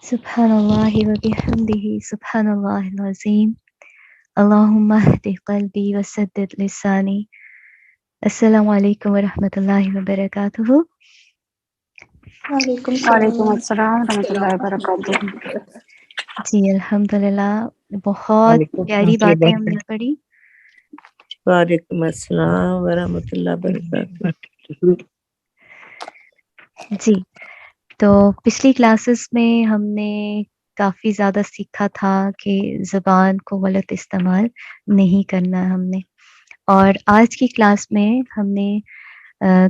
سبحان اللہ و بحمدہ سبحان اللہ العظیم اللہم اہد قلبی وسدد لسانی. السلام علیکم ورحمۃ اللہ وبرکاتہ. وعلیکم وعلیکم السلام. السلام ورحمۃ اللہ وبرکاتہ. جی الحمدللہ، بہت پیاری باتیں ہم نے پڑھی. وعلیکم السلام ورحمۃ اللہ وبرکاتہ. جی تو پچھلی کلاسز میں ہم نے کافی زیادہ سیکھا تھا کہ زبان کو غلط استعمال نہیں کرنا ہم نے، اور آج کی کلاس میں ہم نے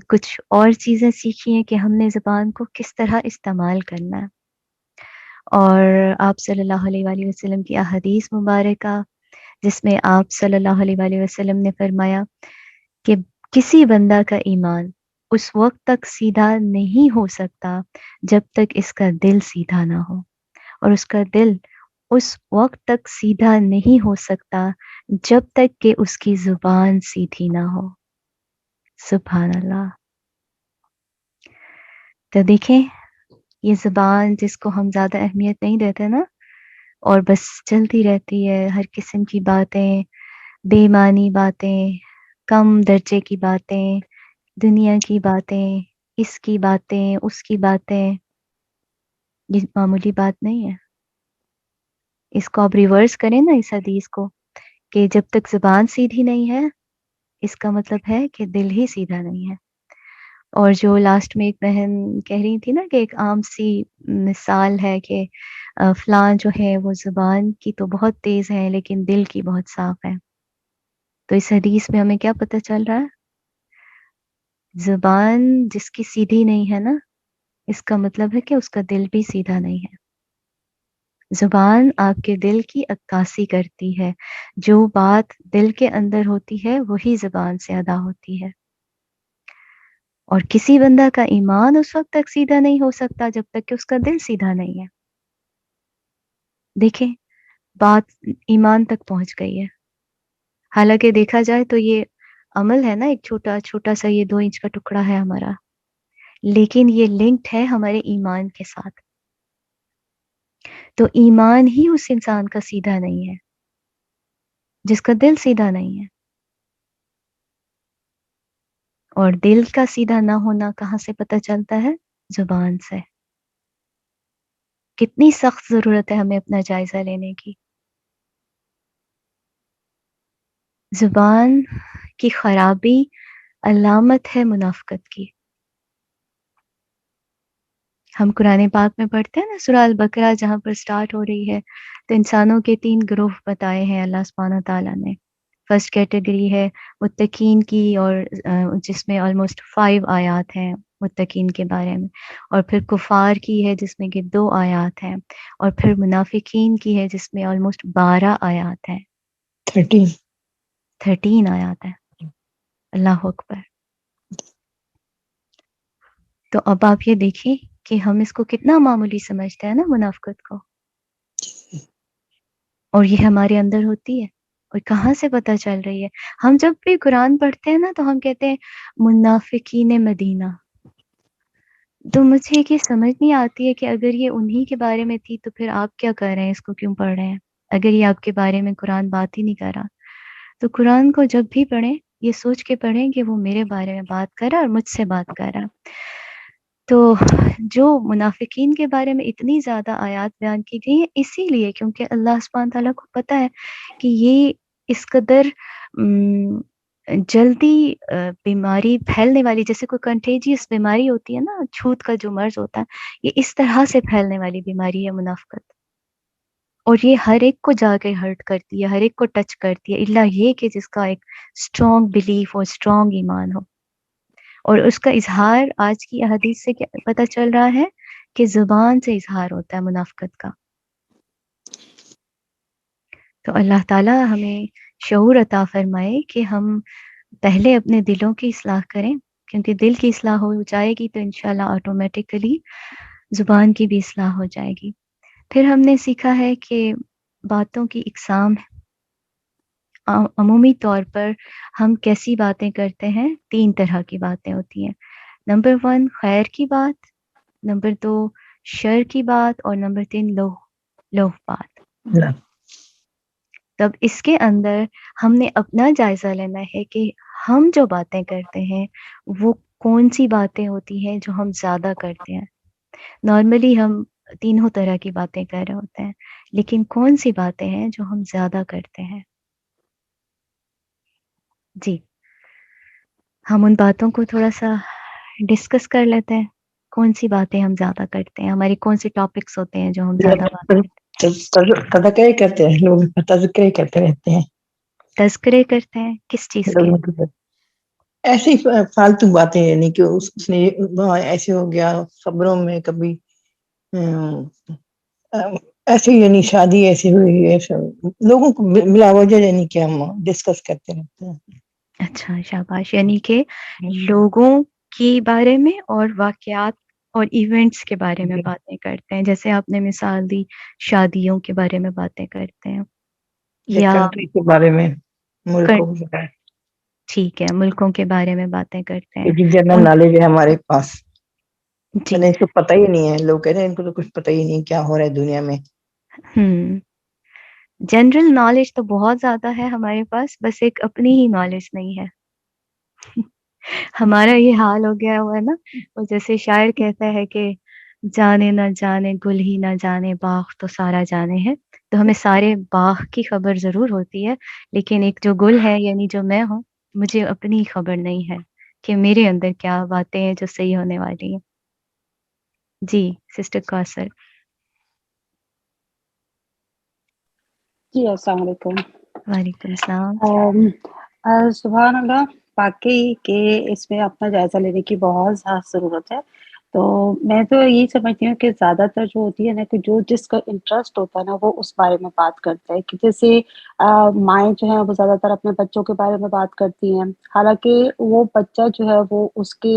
کچھ اور چیزیں سیکھی ہیں کہ ہم نے زبان کو کس طرح استعمال کرنا ہے. اور آپ صلی اللہ علیہ وآلہ وسلم کی احادیث مبارکہ جس میں آپ صلی اللہ علیہ وآلہ وسلم نے فرمایا کہ کسی بندہ کا ایمان اس وقت تک سیدھا نہیں ہو سکتا جب تک اس کا دل سیدھا نہ ہو، اور اس کا دل اس وقت تک سیدھا نہیں ہو سکتا جب تک کہ اس کی زبان سیدھی نہ ہو. سبحان اللہ. تو دیکھیں یہ زبان جس کو ہم زیادہ اہمیت نہیں دیتے نا، اور بس چلتی رہتی ہے ہر قسم کی باتیں، بے معنی باتیں، کم درجے کی باتیں، دنیا کی باتیں، اس کی باتیں، اس کی باتیں. یہ معمولی بات نہیں ہے. اس کو آپ ریورس کریں نا اس حدیث کو، کہ جب تک زبان سیدھی نہیں ہے اس کا مطلب ہے کہ دل ہی سیدھا نہیں ہے. اور جو لاسٹ میں ایک بہن کہہ رہی تھی نا کہ ایک عام سی مثال ہے کہ فلاں جو ہے وہ زبان کی تو بہت تیز ہے لیکن دل کی بہت صاف ہے. تو اس حدیث میں ہمیں کیا پتہ چل رہا ہے؟ زبان جس کی سیدھی نہیں ہے نا، اس کا مطلب ہے کہ اس کا دل بھی سیدھا نہیں ہے. زبان آپ کے دل کی عکاسی کرتی ہے، جو بات دل کے اندر ہوتی ہے وہی زبان سے ادا ہوتی ہے. اور کسی بندہ کا ایمان اس وقت تک سیدھا نہیں ہو سکتا جب تک کہ اس کا دل سیدھا نہیں ہے. دیکھیں بات ایمان تک پہنچ گئی ہے، حالانکہ دیکھا جائے تو یہ عمل ہے نا، ایک چھوٹا سا یہ 2 انچ کا ٹکڑا ہے ہمارا، لیکن یہ لنکڈ ہے ہمارے ایمان کے ساتھ. تو ایمان ہی اس انسان کا سیدھا نہیں ہے جس کا دل سیدھا نہیں ہے. اور دل کا سیدھا نہ ہونا کہاں سے پتہ چلتا ہے؟ زبان سے. کتنی سخت ضرورت ہے ہمیں اپنا جائزہ لینے کی. زبان کی خرابی علامت ہے منافقت کی. ہم قرآن پاک میں پڑھتے ہیں نا سورہ البقرہ جہاں پر سٹارٹ ہو رہی ہے، تو انسانوں کے 3 گروہ بتائے ہیں اللہ سبحانہ تعالیٰ نے. فرسٹ کیٹیگری ہے متقین کی، اور جس میں آلموسٹ 5 آیات ہیں متقین کے بارے میں، اور پھر کفار کی ہے جس میں کہ 2 آیات ہیں، اور پھر منافقین کی ہے جس میں آلموسٹ 12 آیات ہیں. 13 آیات ہیں. اللہ اکبر. تو اب آپ یہ دیکھیں کہ ہم اس کو کتنا معمولی سمجھتے ہیں نا منافقت کو، اور یہ ہمارے اندر ہوتی ہے. اور کہاں سے پتہ چل رہی ہے؟ ہم جب بھی قرآن پڑھتے ہیں نا تو ہم کہتے ہیں منافقین مدینہ. تو مجھے یہ سمجھ نہیں آتی ہے کہ اگر یہ انہی کے بارے میں تھی تو پھر آپ کیا کر رہے ہیں، اس کو کیوں پڑھ رہے ہیں؟ اگر یہ آپ کے بارے میں قرآن بات ہی نہیں کر رہا تو قرآن کو جب بھی پڑھیں یہ سوچ کے پڑھیں کہ وہ میرے بارے میں بات کر رہا ہے اور مجھ سے بات کر رہا ہے. تو جو منافقین کے بارے میں اتنی زیادہ آیات بیان کی گئی ہیں اسی لیے کیونکہ اللہ سبحانہ تعالیٰ کو پتہ ہے کہ یہ اس قدر جلدی بیماری پھیلنے والی، جیسے کوئی کنٹیجیس بیماری ہوتی ہے نا، چھوت کا جو مرض ہوتا ہے، یہ اس طرح سے پھیلنے والی بیماری ہے منافقت. اور یہ ہر ایک کو جا کے ہرٹ کرتی ہے، ہر ایک کو ٹچ کرتی ہے، الا یہ کہ جس کا ایک اسٹرانگ بلیف اور اسٹرانگ ایمان ہو. اور اس کا اظہار آج کی احادیث سے پتہ چل رہا ہے کہ زبان سے اظہار ہوتا ہے منافقت کا. تو اللہ تعالیٰ ہمیں شعور عطا فرمائے کہ ہم پہلے اپنے دلوں کی اصلاح کریں، کیونکہ دل کی اصلاح ہو جائے گی تو انشاءاللہ آٹومیٹیکلی زبان کی بھی اصلاح ہو جائے گی. پھر ہم نے سیکھا ہے کہ باتوں کی اقسام ہے. عمومی طور پر ہم کیسی باتیں کرتے ہیں؟ 3 طرح کی باتیں ہوتی ہیں. نمبر 1 خیر کی بات، نمبر 2 شر کی بات، اور نمبر 3 لوہ بات. تب اس کے اندر ہم نے اپنا جائزہ لینا ہے کہ ہم جو باتیں کرتے ہیں وہ کون سی باتیں ہوتی ہیں جو ہم زیادہ کرتے ہیں. نارملی ہم تینوں طرح کی باتیں کر رہے ہوتے ہیں، لیکن کون سی باتیں ہیں جو ہم زیادہ کرتے ہیں. جی، ہم ان باتوں کو تھوڑا سا ڈسکس کر لیتے ہیں. کون سی باتیں ہم زیادہ کرتے ہیں، ہماری کون سی ٹاپکس ہوتے ہیں جو ہم زیادہ بات کرتے ہیں. تذکرے کرتے ہیں لوگ، تذکرے کرتے رہتے ہیں تذکرے کرتے ہیں کس چیز کے؟ لوگوں کے، ایسی فالتو باتیں، یعنی کہ اس نے وہاں ایسے ہو گیا، خبروں میں کبھی ایسے، یعنی شادی ایسی ہوئی، ایسا لوگوں کو بلا وجہ یعنی کہ ہم ڈسکس کرتے رہتے ہیں. اچھا، شاباش. یعنی کہ لوگوں کے بارے میں اور واقعات اور ایونٹس کے بارے میں باتیں کرتے ہیں. جیسے آپ نے مثال دی، شادیوں کے بارے میں باتیں کرتے ہیں، یا کنٹری کے بارے میں، ملکوں کے بارے ٹھیک ہے، ملکوں کے بارے میں باتیں کرتے ہیں. میں، جنرل نالج ہے ہمارے پاس. جی. ان کو پتہ ہی نہیں ہے، لوگ کہتے ہیں ان کو تو کچھ پتہ ہی نہیں کیا ہو رہا ہے دنیا میں. جنرل نالج تو بہت زیادہ ہے ہمارے پاس، بس ایک اپنی ہی نالج نہیں ہے. ہمارا یہ حال ہو گیا ہوا ہے نا، وہ جیسے شاعر کہتا ہے کہ جانے نہ جانے گل ہی نہ جانے باغ تو سارا جانے ہے. تو ہمیں سارے باغ کی خبر ضرور ہوتی ہے، لیکن ایک جو گل ہے یعنی جو میں ہوں، مجھے اپنی خبر نہیں ہے کہ میرے اندر کیا باتیں ہیں جو صحیح ہونے والی ہیں. جی سسٹر کوثر. جی السلام علیکم. وعلیکم السلام. سبحان اللہ، واقعی کہ اس میں اپنا جائزہ لینے کی بہت زیادہ ضرورت ہے. تو میں تو یہی سمجھتی ہوں کہ زیادہ تر جو ہوتی ہے نا، کہ جو جس کا انٹرسٹ ہوتا ہے نا وہ اس بارے میں بات کرتا ہے. کہ جیسے مائیں جو ہیں وہ زیادہ تر اپنے بچوں کے بارے میں بات کرتی ہیں، حالانکہ وہ بچہ جو ہے وہ اس کے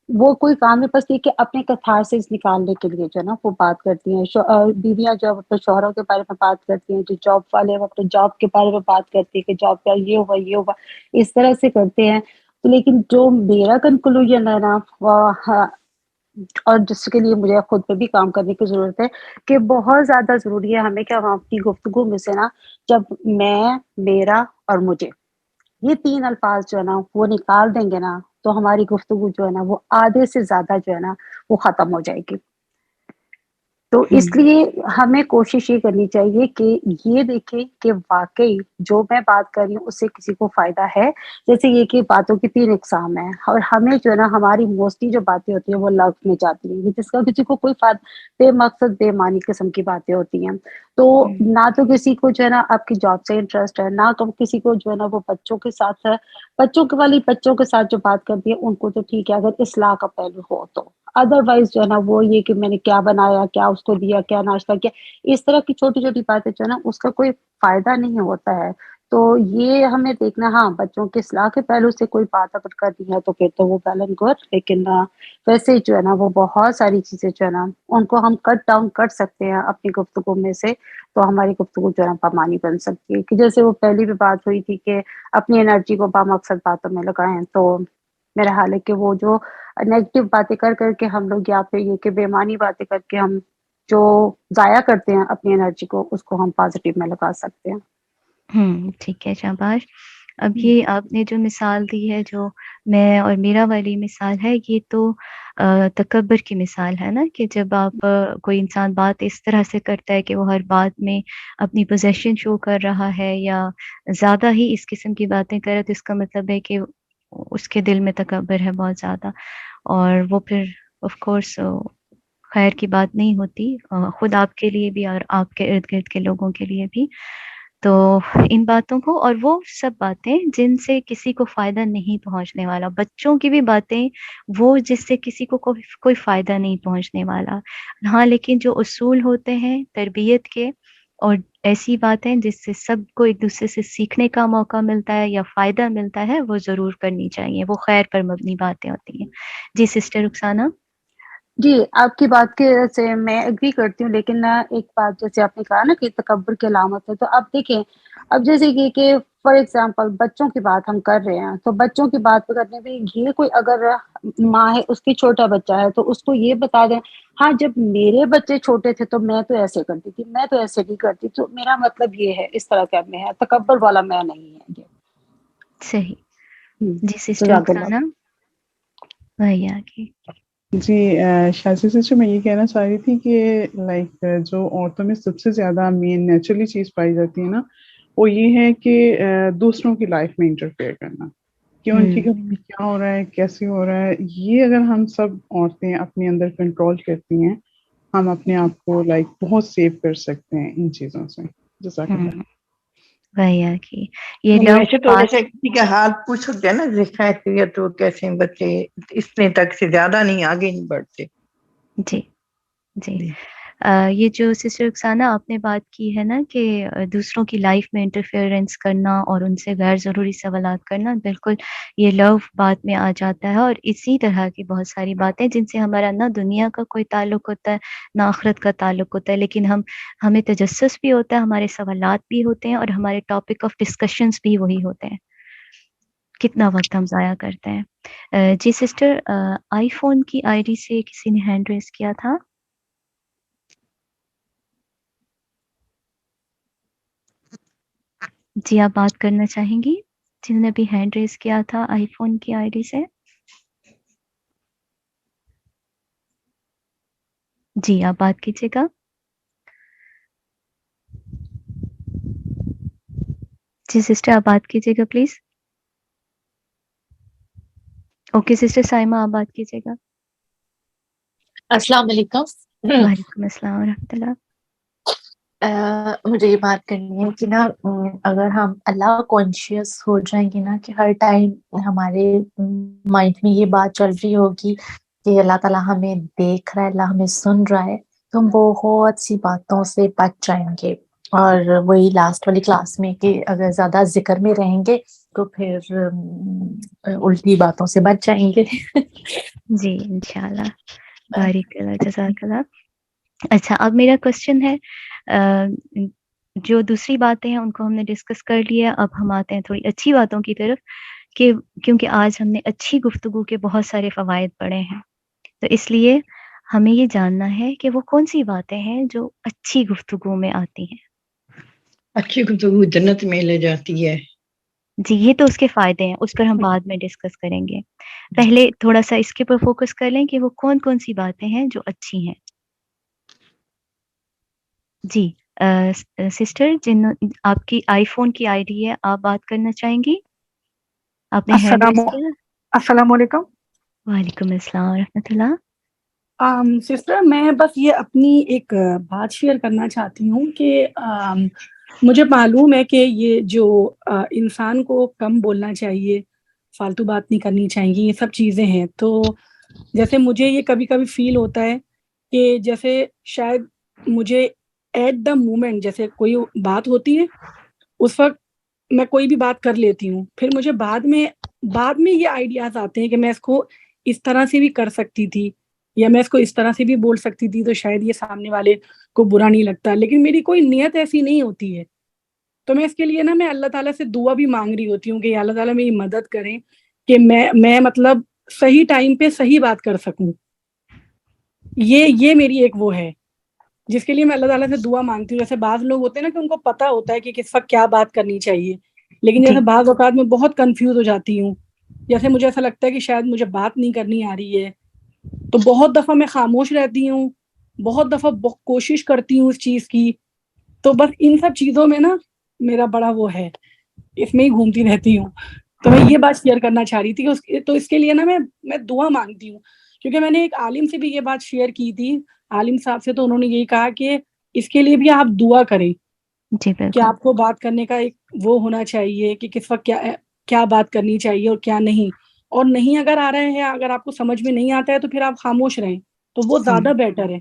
وہ کوئی کام نہیں، بس یہ کہ اپنے کتھارسس نکالنے کے لیے جو ہے نا وہ بات کرتی ہیں. بیویاں جو اپنے شوہروں کے بارے میں بات کرتی ہیں، جو جاب والے وہ اپنے جاب کے بارے میں بات کرتی ہیں کہ جاب کا یہ ہوا یہ ہوا، اس طرح سے کرتے ہیں. تو لیکن جو میرا کنکلوژن ہے نا وہ اور جس کے لیے مجھے خود پہ بھی کام کرنے کی ضرورت ہے، کہ بہت زیادہ ضروری ہے ہمیں کہ ہم اپنی گفتگو میں سے نا، جب میں، میرا اور مجھے، یہ 3 الفاظ جو ہے نا وہ نکال دیں گے نا، تو ہماری گفتگو جو ہے نا وہ آدھے سے زیادہ جو ہے نا وہ ختم ہو جائے گی. تو اس لیے ہمیں کوشش یہ کرنی چاہیے کہ یہ دیکھیں کہ واقعی جو میں بات کر رہی ہوں اس سے کسی کو فائدہ ہے. جیسے یہ کہ باتوں کی 3 اقسام ہیں، اور ہمیں جو ہے نا ہماری موسٹلی جو باتیں ہوتی ہیں وہ لفظ میں جاتی ہیں، جس کا کسی کو کوئی بے مقصد بے معنی قسم کی باتیں ہوتی ہیں. تو نہ تو کسی کو جو ہے نا آپ کی جاب سے انٹرسٹ ہے، نہ کسی کو جو ہے نا وہ بچوں کے ساتھ ہے. بچوں کے ساتھ جو بات کرتی ہے ان کو تو ٹھیک ہے اگر اصلاح کا پہلو ہو تو، ادروائز جو ہے نا وہ یہ کہ میں نے کیا بنایا، کیا اس کو دیا، کیا ناشتہ کیا، اس طرح کی چھوٹی چھوٹی باتیں جو ہے نا اس کا کوئی فائدہ نہیں ہوتا ہے. تو یہ ہمیں دیکھنا، ہاں بچوں کے اصلاح کے پہلو سے کوئی بات اگر کرنی ہے تو پھر تو وہ ویل اینڈ گڈ، لیکن ویسے جو ہے نا وہ بہت ساری چیزیں جو ہے نا ان کو ہم کٹ ڈاؤن کر سکتے ہیں اپنی گفتگو میں سے، تو ہماری گفتگو جو ہے نا پامانی بن سکتی ہے. کہ جیسے وہ پہلی بھی بات ہوئی تھی کہ اپنی انرجی کو بامقصد باتوں میں لگائیں. تو میرا حال ہے کہ وہ جو نیگیٹو باتیں کر کر کے ہم لوگ، یا پھر یہ کہ بے معنی باتیں کر کے ہم جو ضائع کرتے ہیں اپنی انرجی کو، اس کو ہم پازیٹیو میں لگا سکتے ہیں. ٹھیک ہے، شاباش. اب یہ آپ نے جو مثال دی ہے، جو میں اور میرا والی مثال ہے، یہ تو تکبر کی مثال ہے نا، کہ جب آپ کوئی انسان بات اس طرح سے کرتا ہے کہ وہ ہر بات میں اپنی پوزیشن شو کر رہا ہے یا زیادہ ہی اس قسم کی باتیں کرے، تو اس کا مطلب ہے کہ اس کے دل میں تکبر ہے بہت زیادہ، اور وہ پھر آف کورس خیر کی بات نہیں ہوتی، خود آپ کے لیے بھی اور آپ کے ارد گرد کے لوگوں کے لیے بھی. تو ان باتوں کو، اور وہ سب باتیں جن سے کسی کو فائدہ نہیں پہنچنے والا، بچوں کی بھی باتیں وہ جس سے کسی کو کوئی فائدہ نہیں پہنچنے والا. ہاں لیکن جو اصول ہوتے ہیں تربیت کے، اور ایسی باتیں جس سے سب کو ایک دوسرے سے سیکھنے کا موقع ملتا ہے یا فائدہ ملتا ہے، وہ ضرور کرنی چاہیے. وہ خیر پر مبنی باتیں ہوتی ہیں. جی سسٹر رخسانہ. جی آپ کی بات کے سے میں اگری کرتی ہوں، لیکن ایک بات جیسے آپ نے کہا نا کہ تکبر کی علامت ہے، تو اب دیکھیں، اب جیسے کہ فار ایگزامپل بچوں کی بات ہم کر رہے ہیں، تو بچوں کی بات کرنے میں یہ کوئی اگر ماں ہے اس کی چھوٹا بچہ ہے تو اس کو یہ بتا دیں ہاں جب میرے بچے چھوٹے تھے تو میں تو ایسے کرتی تھی، میں تو ایسے نہیں کرتی، تو میرا مطلب یہ ہے اس طرح کا میں ہے، تکبر والا میں نہیں ہے یہ۔ صحیح. جی سسٹر جزاک اللہ۔ رخسانہ بھیا کی. جی شازی سسٹر میں یہ کہنا چاہ رہی تھی کہ لائک جو عورتوں میں سب سے زیادہ مین نیچرلی چیز پائی جاتی ہے نا، وہ یہ ہے کہ دوسروں کی لائف میں انٹرفیئر کرنا، کہ ان کی گھر میں کیا ہو رہا ہے، کیسے ہو رہا ہے. یہ اگر ہم سب عورتیں اپنے اندر کنٹرول کرتی ہیں، ہم اپنے آپ کو لائک بہت سیو کر سکتے ہیں ان چیزوں سے. جزاک اللہ. بھیا کی یہ لو ویسے تو جیسے کسی کا حال پوچھ سکتے ہیں نا، جیسے خیریت تو کیسے ہیں بچے، اتنے تک سے زیادہ نہیں آگے نہیں بڑھتے. جی جی یہ جو سسٹر رخسانہ آپ نے بات کی ہے نا کہ دوسروں کی لائف میں انٹرفیئرنس کرنا اور ان سے غیر ضروری سوالات کرنا، بالکل یہ لو بات میں آ جاتا ہے. اور اسی طرح کی بہت ساری باتیں جن سے ہمارا نہ دنیا کا کوئی تعلق ہوتا ہے نہ آخرت کا تعلق ہوتا ہے، لیکن ہمیں تجسس بھی ہوتا ہے، ہمارے سوالات بھی ہوتے ہیں اور ہمارے ٹاپک آف ڈسکشنز بھی وہی ہوتے ہیں. کتنا وقت ہم ضائع کرتے ہیں. جی سسٹر آئی فون کی آئی ڈی سے کسی نے ہینڈ ریز کیا تھا. جی آپ بات کرنا چاہیں گی جنہوں نے ابھی ہینڈ ریز کیا تھا آئی فون کی آئی ڈی سے. جی آپ بات کیجیے گا. جی سسٹر آپ بات کیجیے گا پلیز. اوکے سسٹر سائمہ آپ بات کیجیے گا. السلام علیکم. وعلیکم السلام ورحمۃ اللہ. مجھے یہ بات کرنی ہے کہ نا اگر ہم اللہ کانشیس ہو جائیں گے نا، کہ ہر ٹائم ہمارے مائنڈ میں یہ بات چل رہی ہوگی کہ اللہ تعالیٰ ہمیں دیکھ رہا ہے، اللہ ہمیں سن رہا ہے، تو ہم بہت سی باتوں سے بچ جائیں گے. اور وہی لاسٹ والی کلاس میں کہ اگر زیادہ ذکر میں رہیں گے تو پھر الٹی باتوں سے بچ جائیں گے. جی انشاءاللہ. بارک اللہ جزاک اللہ. اچھا اب میرا کوشچن ہے، جو دوسری باتیں ہیں ان کو ہم نے ڈسکس کر لیا، اب ہم آتے ہیں تھوڑی اچھی باتوں کی طرف، کہ کیونکہ آج ہم نے اچھی گفتگو کے بہت سارے فوائد پڑھے ہیں، تو اس لیے ہمیں یہ جاننا ہے کہ وہ کون سی باتیں ہیں جو اچھی گفتگو میں آتی ہیں. اچھی گفتگو جنت میں لے جاتی ہے. جی یہ تو اس کے فائدے ہیں، اس پر ہم بعد میں ڈسکس کریں گے. پہلے تھوڑا سا اس کے پر فوکس کر لیں کہ وہ کون کون سی باتیں ہیں جو اچھی ہیں. جی سسٹر جن آپ کی آئی فون کی آئی ڈی ہے، آپ بات کرنا چاہیں گی؟ آپ نے ہینڈ ریز کیا. السلام علیکم. وعلیکم السلام ورحمۃ اللہ. سسٹر میں بس یہ اپنی ایک بات شیئر کرنا چاہتی ہوں کہ مجھے معلوم ہے کہ یہ جو انسان کو کم بولنا چاہیے، فالتو بات نہیں کرنی چاہیے، یہ سب چیزیں ہیں. تو جیسے مجھے یہ کبھی کبھی فیل ہوتا ہے کہ جیسے شاید مجھے ایٹ دا مومنٹ جیسے کوئی بات ہوتی ہے اس وقت میں کوئی بھی بات کر لیتی ہوں، پھر مجھے بعد میں یہ آئیڈیاز آتے ہیں کہ میں اس کو اس طرح سے بھی کر سکتی تھی، یا میں اس کو اس طرح سے بھی بول سکتی تھی تو شاید یہ سامنے والے کو برا نہیں لگتا، لیکن میری کوئی نیت ایسی نہیں ہوتی ہے. تو میں اس کے لیے نا میں اللہ تعالیٰ سے دعا بھی مانگ رہی ہوتی ہوں کہ اللہ تعالیٰ میری مدد کریں کہ میں مطلب صحیح ٹائم پہ صحیح بات کر سکوں. یہ میری ایک وہ ہے جس کے لیے میں اللہ تعالیٰ سے دعا مانگتی ہوں. جیسے بعض لوگ ہوتے ہیں نا کہ ان کو پتہ ہوتا ہے کہ کس وقت کیا بات کرنی چاہیے، لیکن جیسے بعض اوقات میں بہت کنفیوز ہو جاتی ہوں. جیسے مجھے ایسا لگتا ہے کہ شاید مجھے بات نہیں کرنی آ رہی ہے، تو بہت دفعہ میں خاموش رہتی ہوں، بہت دفعہ کوشش کرتی ہوں اس چیز کی. تو بس ان سب چیزوں میں نا میرا بڑا وہ ہے، اس میں ہی گھومتی رہتی ہوں. تو میں یہ بات شیئر کرنا چاہ رہی تھی تو اس کے لیے نا میں دعا مانگتی ہوں، کیونکہ میں نے ایک عالم سے بھی یہ بات شیئر کی تھی، عالم صاحب سے، تو انہوں نے یہی کہا کہ اس کے لیے بھی آپ دعا کریں کہ آپ کو بات کرنے کا ایک وہ ہونا چاہیے کہ کس وقت کیا بات کرنی چاہیے اور کیا نہیں. اور نہیں اگر آ رہے ہیں، اگر آپ کو سمجھ میں نہیں آتا ہے تو پھر آپ خاموش رہیں، تو وہ زیادہ بیٹر ہے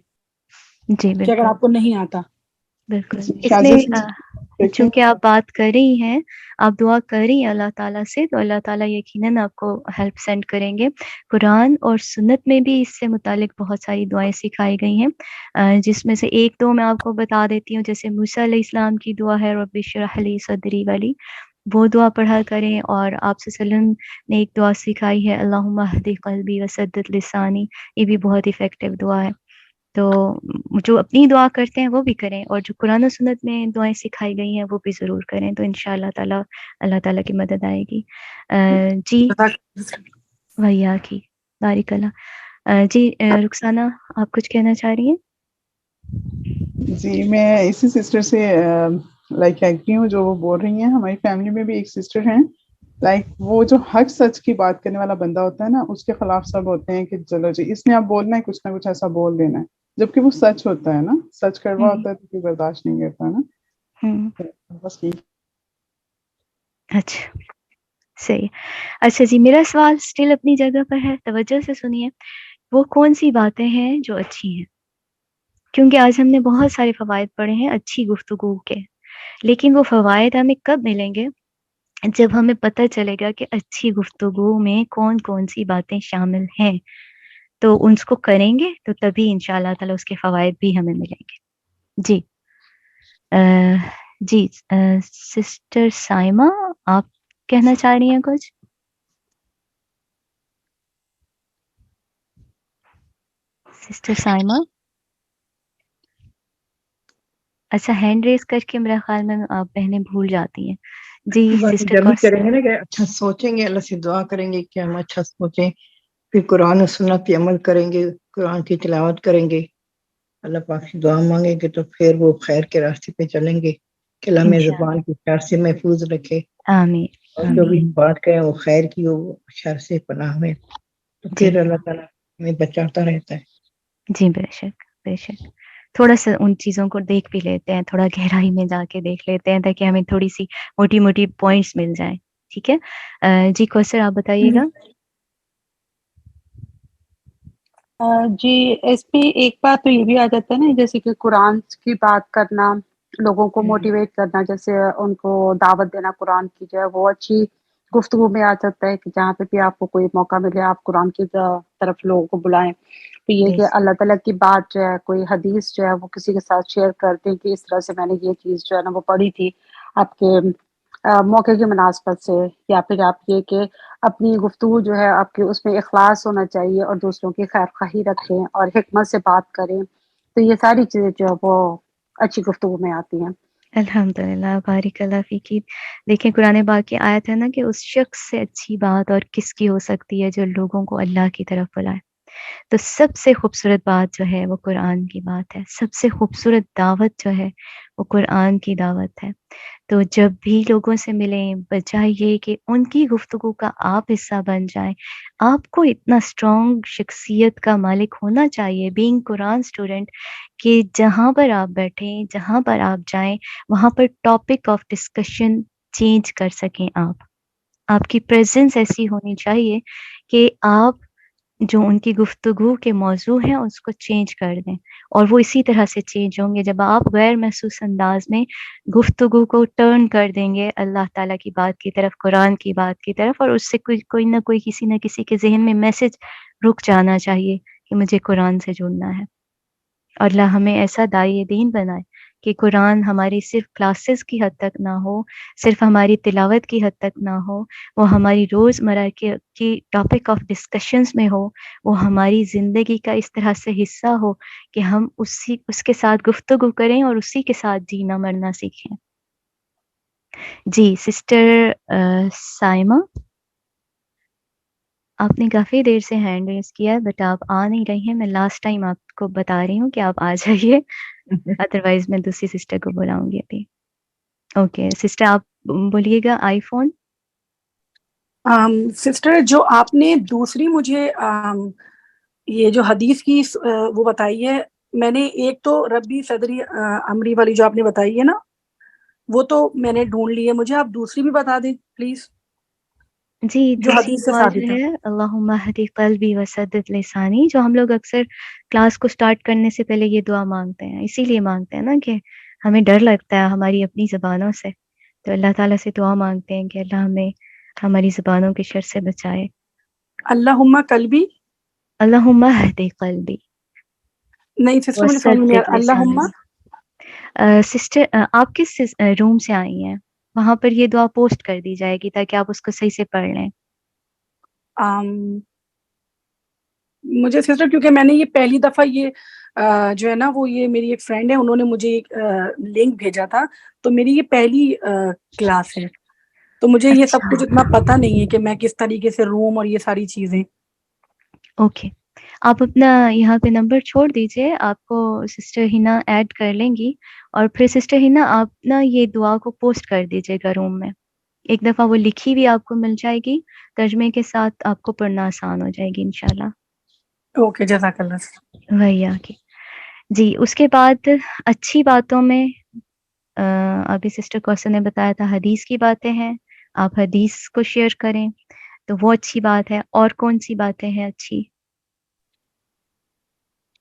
کہ اگر آپ کو نہیں آتا. بالکل. اس میں چونکہ آپ بات کر رہی ہیں، آپ دعا کر رہی ہیں اللہ تعالیٰ سے، تو اللہ تعالیٰ یقیناً آپ کو ہیلپ سینڈ کریں گے. قرآن اور سنت میں بھی اس سے متعلق بہت ساری دعائیں سکھائی گئی ہیں، جس میں سے ایک دو میں آپ کو بتا دیتی ہوں. جیسے موسیٰ علیہ السلام کی دعا ہے رب اشرح لی صدری والی، وہ دعا پڑھا کریں. اور آپ صلی اللہ علیہ وسلم نے ایک دعا سکھائی ہے اللہم اہدی قلبی وسدد لسانی، یہ بھی بہت افیکٹو دعا ہے. تو جو اپنی دعا کرتے ہیں وہ بھی کریں، اور جو قرآن و سنت میں دعائیں سکھائی گئی ہیں وہ بھی ضرور کریں، تو انشاءاللہ تعالی اللہ تعالیٰ کی مدد آئے گی. جی ویا کی بارک اللہ. جی رخسانہ آپ کچھ کہنا چاہ رہی ہیں؟ جی میں اسی سسٹر سے لائک ایگری ہوں جو وہ بول رہی ہیں. ہماری فیملی میں بھی ایک سسٹر ہیں، لائک وہ جو حق سچ کی بات کرنے والا بندہ ہوتا ہے نا، اس کے خلاف سب ہوتے ہیں کہ چلو جی اس نے اب بولنا ہے، کچھ نہ کچھ ایسا بول دینا ہے، جبکہ وہ سچ ہوتا ہے نا، سچ کروا ہوتا ہے تو کوئی برداشت نہیں کرتا نا. بس ٹھیک. اچھا صحیح. اچھا جی، میرا سوال اسٹل اپنی جگہ پر ہے، توجہ سے سنیے. وہ کون سی باتیں ہیں جو اچھی ہیں؟ کیونکہ آج ہم نے بہت سارے فوائد پڑھے ہیں اچھی گفتگو کے، لیکن وہ فوائد ہمیں کب ملیں گے؟ جب ہمیں پتہ چلے گا کہ اچھی گفتگو میں کون کون سی باتیں شامل ہیں، تو ان کو کریں گے تو تبھی انشاءاللہ تعالی اس کے فوائد بھی ہمیں ملیں گے. جی جی سسٹر سائمہ آپ کہنا چاہ رہی ہیں کچھ؟ سسٹر سائمہ اچھا ہینڈ ریز کر کے میرا خیال میں آپ بہنیں بھول جاتی ہیں. جی بس سسٹر جب بھی کوثر. کریں گے نا کہ اچھا سوچیں گے، اللہ سے دعا کریں گے کہ ہم اچھا سوچیں، پھر قرآن و سنت پہ عمل کریں گے، قرآن کی تلاوت کریں گے، اللہ پاک سے دعا مانگیں گے، تو پھر وہ خیر کے راستے پہ چلیں گے کہ اللہ ہمیں انشاءاللہ زبان کی شر سے محفوظ رکھے، آمین اور جو بھی آمین. بات کریں وہ خیر کی ہو، وہ شر سے پناہ میں، تو جی پھر اللہ تعالیٰ ہمیں بچاتا رہتا ہے. جی بے شک بے شک. تھوڑا سا ان چیزوں کو دیکھ بھی لیتے ہیں، تھوڑا گہرائی میں جا کے دیکھ لیتے ہیں تاکہ ہمیں تھوڑی سی موٹی موٹی پوائنٹس مل جائیں. ٹھیک ہے جی کوثر آپ بتائیے گا. جی اس پہ ایک بات تو یہ بھی آ جاتا ہے نا، جیسے کہ قرآن کی بات کرنا، لوگوں کو موٹیویٹ کرنا، جیسے ان کو دعوت دینا قرآن کی، جو ہے وہ اچھی گفتگو میں آ جاتا ہے کہ جہاں پہ بھی آپ کو کوئی موقع ملے آپ قرآن کی طرف لوگوں کو بلائیں. تو یہ کہ اللہ تعالیٰ کی بات جو ہے، کوئی حدیث جو ہے وہ کسی کے ساتھ شیئر کرتے ہیں کہ اس طرح سے میں نے یہ چیز جو ہے نا وہ پڑھی تھی آپ کے موقع کی مناسبت سے، یا پھر آپ یہ کہ اپنی گفتگو جو ہے آپ کے اس میں اخلاص ہونا چاہیے اور دوسروں کی خیر خواہی رکھیں اور حکمت سے بات کریں. تو یہ ساری چیزیں جو ہے وہ اچھی گفتگو میں آتی ہیں. الحمدللہ بارک اللہ فیکی. دیکھیں قرآن پاک کی آیت ہے نا کہ اس شخص سے اچھی بات اور کس کی ہو سکتی ہے جو لوگوں کو اللہ کی طرف بلائے. تو سب سے خوبصورت بات جو ہے وہ قرآن کی بات ہے، سب سے خوبصورت دعوت جو ہے وہ قرآن کی دعوت ہے. تو جب بھی لوگوں سے ملیں بجائے یہ کہ ان کی گفتگو کا آپ حصہ بن جائیں. آپ کو اتنا اسٹرانگ شخصیت کا مالک ہونا چاہیے بینگ قرآن اسٹوڈنٹ کہ جہاں پر آپ بیٹھیں، جہاں پر آپ جائیں، وہاں پر ٹاپک آف ڈسکشن چینج کر سکیں. آپ کی پریزنس ایسی ہونی چاہیے کہ آپ جو ان کی گفتگو کے موضوع ہیں اس کو چینج کر دیں، اور وہ اسی طرح سے چینج ہوں گے جب آپ غیر محسوس انداز میں گفتگو کو ٹرن کر دیں گے اللہ تعالیٰ کی بات کی طرف، قرآن کی بات کی طرف، اور اس سے کوئی نہ کوئی کسی نہ کسی کے ذہن میں میسج رک جانا چاہیے کہ مجھے قرآن سے جڑنا ہے. اور اللہ ہمیں ایسا داعی دین بنائے کہ قرآن ہماری صرف کلاسز کی حد تک نہ ہو، صرف ہماری تلاوت کی حد تک نہ ہو، وہ ہماری روزمرہ کی ٹاپک آف ڈسکشنز میں ہو، وہ ہماری زندگی کا اس طرح سے حصہ ہو کہ ہم اس کے ساتھ گفتگو کریں اور اسی کے ساتھ جینا مرنا سیکھیں. جی سسٹر سائمہ آپ نے کافی دیر سے ہینڈ ریز کیا ہے بٹ آپ آ نہیں رہی ہیں. میں لاسٹ ٹائم آپ کو بتا رہی ہوں کہ آپ آ جائیے، ادروائز میں دوسری سسٹر کو بلاؤں گی ابھی. اوکے سسٹر آپ بولیے گا آئی فون. سسٹر جو آپ نے دوسری مجھے یہ جو حدیث کی وہ بتائی ہے، میں نے ایک تو ربی صدری امری والی جو آپ نے بتائی ہے نا، وہ تو میں نے ڈھونڈ لی ہے، مجھے آپ دوسری بھی بتا دیں پلیز. جی جو دوسری حدیث سے دعا جو ثابت ہے. ہے اللہم اہدی قلبی وسدد لسانی، جو ہم لوگ اکثر کلاس کو سٹارٹ کرنے سے پہلے یہ دعا مانگتے ہیں، اسی لیے مانگتے ہیں نا کہ ہمیں ڈر لگتا ہے ہماری اپنی زبانوں سے، تو اللہ تعالیٰ سے دعا مانگتے ہیں کہ اللہ ہمیں ہماری زبانوں کے شر سے بچائے. اللہم قلبی، اللہم اہدی قلبی نہیں سسٹر مجھے سمجھ میں نہیں وسدد آیا. اللہم لسانی. سسٹر آپ کس روم سے آئی ہیں؟ وہاں پر یہ دعا پوسٹ کر دی جائے گی تاکہ آپ اس کو صحیح سے پڑھ لیں. مجھے سسٹر کیونکہ میں نے یہ پہلی دفعہ یہ جو ہے نا وہ یہ میری ایک فرینڈ ہے, انہوں نے مجھے ایک لنک بھیجا تھا, تو میری یہ پہلی کلاس ہے, تو مجھے یہ سب کچھ اتنا پتہ نہیں ہے کہ میں کس طریقے سے روم اور یہ ساری چیزیں. اوکے, آپ اپنا یہاں پہ نمبر چھوڑ دیجئے, آپ کو سسٹر ہینا ایڈ کر لیں گی, اور پھر سسٹر ہینا آپ نا یہ دعا کو پوسٹ کر دیجئے گا روم میں. ایک دفعہ وہ لکھی بھی آپ کو مل جائے گی, ترجمے کے ساتھ آپ کو پڑھنا آسان ہو جائے گی انشاءاللہ. اوکے, جزاک اللہ. وہی آگے جی. اس کے بعد اچھی باتوں میں ابھی سسٹر کوثر نے بتایا تھا حدیث کی باتیں ہیں, آپ حدیث کو شیئر کریں تو وہ اچھی بات ہے. اور کون سی باتیں ہیں اچھی؟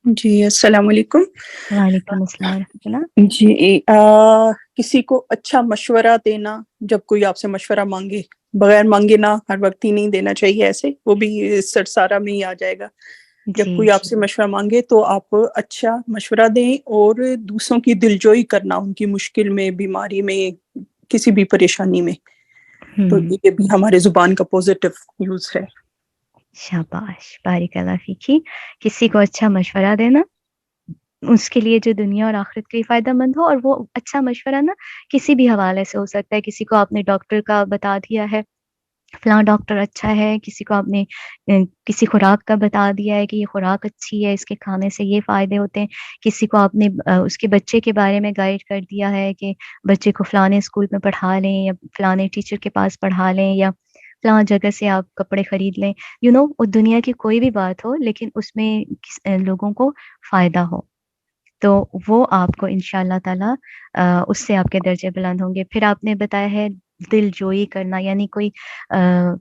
جی السلام علیکم. وعلیکم السلام ورحمۃ اللہ. جی کسی کو اچھا مشورہ دینا, جب کوئی آپ سے مشورہ مانگے, بغیر مانگے نہ, ہر وقت ہی نہیں دینا چاہیے ایسے, وہ بھی سرسارہ میں ہی آ جائے گا. جب جی کوئی آپ سے مشورہ مانگے تو آپ اچھا مشورہ دیں, اور دوسروں کی دلجوئی کرنا ان کی مشکل میں, بیماری میں, کسی بھی پریشانی میں, تو یہ بھی ہمارے زبان کا پوزیٹیو یوز ہے. شاباش, بارک اللہ فیکی. کسی کو اچھا مشورہ دینا اس کے لیے جو دنیا اور آخرت کے لیے فائدہ مند ہو, اور وہ اچھا مشورہ نا کسی بھی حوالے سے ہو سکتا ہے. کسی کو آپ نے ڈاکٹر کا بتا دیا ہے فلاں ڈاکٹر اچھا ہے, کسی کو آپ نے کسی خوراک کا بتا دیا ہے کہ یہ خوراک اچھی ہے, اس کے کھانے سے یہ فائدے ہوتے ہیں, کسی کو آپ نے اس کے بچے کے بارے میں گائیڈ کر دیا ہے کہ بچے کو فلانے اسکول میں پڑھا لیں, یا فلانے ٹیچر کے پاس پڑھا لیں, یا فلاں جگہ سے آپ کپڑے خرید لیں. دنیا کی کوئی بھی بات ہو لیکن اس میں لوگوں کو فائدہ ہو, تو وہ آپ کو انشاءاللہ تعالی اس سے آپ کے درجے بلند ہوں گے. پھر آپ نے بتایا ہے دل جوئی کرنا, یعنی کوئی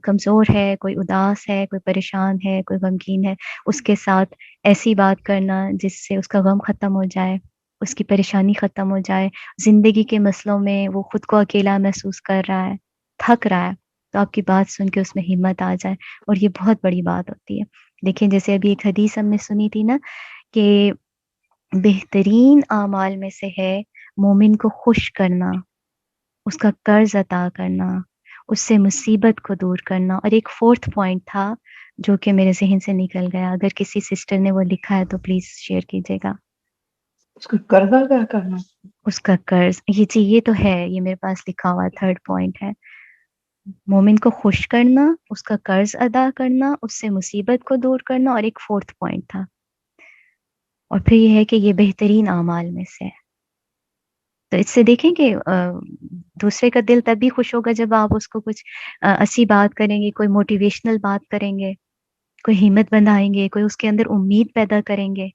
کمزور ہے, کوئی اداس ہے, کوئی پریشان ہے, کوئی غمگین ہے, اس کے ساتھ ایسی بات کرنا جس سے اس کا غم ختم ہو جائے, اس کی پریشانی ختم ہو جائے. زندگی کے مسئلوں میں وہ خود کو اکیلا محسوس کر رہا ہے, تھک رہا ہے, تو آپ کی بات سن کے اس میں ہمت آ جائے, اور یہ بہت بڑی بات ہوتی ہے. دیکھیں جیسے ابھی ایک حدیث ہم نے سنی تھی نا کہ بہترین اعمال میں سے ہے مومن کو خوش کرنا, اس کا قرض عطا کرنا, اس سے مصیبت کو دور کرنا. اور ایک 4تھ پوائنٹ تھا جو کہ میرے ذہن سے نکل گیا, اگر کسی سسٹر نے وہ لکھا ہے تو پلیز شیئر کیجیے گا. اس کا قرض ادا کرنا, اس کا قرض, یہ تو ہے, یہ میرے پاس لکھا ہوا 3rd پوائنٹ ہے. مومن کو خوش کرنا, اس کا قرض ادا کرنا, اس سے مصیبت کو دور کرنا, اور ایک 4تھ پوائنٹ تھا. اور پھر یہ ہے کہ یہ بہترین اعمال میں سے ہے. تو اس سے دیکھیں کہ دوسرے کا دل تب بھی خوش ہوگا جب آپ اس کو کچھ اچھی بات کریں گے, کوئی موٹیویشنل بات کریں گے, کوئی ہمت بندھائیں گے, کوئی اس کے اندر امید پیدا کریں گے.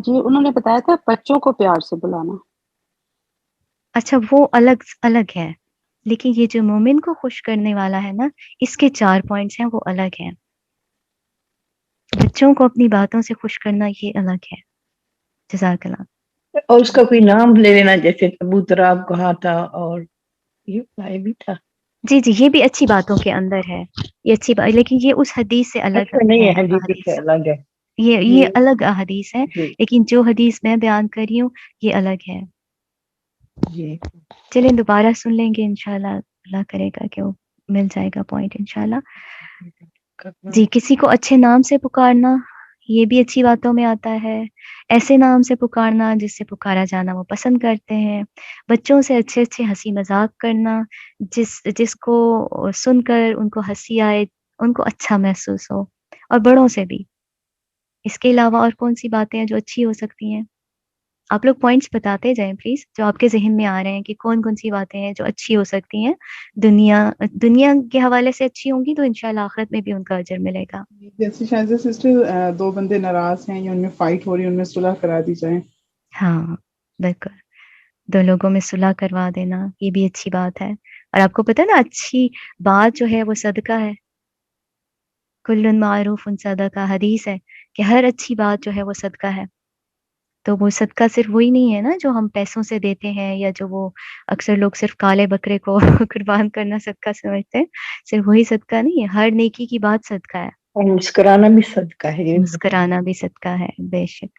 جی انہوں نے بتایا تھا بچوں کو پیار سے بلانا. اچھا وہ الگ ہے, لیکن یہ جو مومن کو خوش کرنے والا ہے نا, اس کے 4 پوائنٹس ہیں وہ الگ ہیں. بچوں کو اپنی باتوں سے خوش کرنا یہ الگ ہے. جزاک اللہ. اور اس کا کوئی نام لے لینا, جیسے ابوتراب کہا تھا, اور یہ بھی تھا. جی یہ بھی اچھی باتوں کے اندر ہے, یہ اچھی بات, لیکن یہ اس حدیث سے الگ اچھا نہیں ہے. ہے, حدیث سے الگ ہے. یہ الگ حدیث ہے, جی لیکن جو حدیث میں بیان کر رہی ہوں یہ الگ ہے. جی چلیں دوبارہ سن لیں گے انشاءاللہ, اللہ کرے گا کہ وہ مل جائے گا پوائنٹ انشاءاللہ. جی کسی کو اچھے نام سے پکارنا, یہ بھی اچھی باتوں میں آتا ہے. ایسے نام سے پکارنا جس سے پکارا جانا وہ پسند کرتے ہیں. بچوں سے اچھے ہنسی مذاق کرنا, جس کو سن کر ان کو ہنسی آئے, ان کو اچھا محسوس ہو. اور بڑوں سے بھی. اس کے علاوہ اور کون سی باتیں ہیں جو اچھی ہو سکتی ہیں؟ آپ لوگ پوائنٹس بتاتے جائیں پلیز, جو آپ کے ذہن میں آ رہے ہیں کہ کون سی باتیں ہیں جو اچھی ہو سکتی ہیں. دنیا کے حوالے سے اچھی ہوں گی تو انشاءاللہ آخرت میں بھی ان کا اجر ملے گا. جیسے شاہزہ سسٹر 2 بندے ناراض ہیں یا ان میں فائٹ ہو رہی ہے, ان میں صلح کرا دی جائے. ہاں بالکل, 2 لوگوں میں صلح کروا دینا یہ بھی اچھی بات ہے. اور آپ کو پتہ ہے نا, اچھی بات جو ہے وہ صدقہ ہے. کل معروف صدقہ, حدیث ہے کہ ہر اچھی بات جو ہے وہ صدقہ ہے. تو وہ صدقہ صرف وہی نہیں ہے نا جو ہم پیسوں سے دیتے ہیں, یا جو وہ اکثر لوگ صرف کالے بکرے کو قربان کرنا صدقہ سمجھتے ہیں. صرف وہی صدقہ نہیں ہے, ہر نیکی کی بات صدقہ ہے. اور مسکرانا بھی صدقہ ہے. مسکرانا بھی صدقہ ہے, بے شک.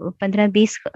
15-20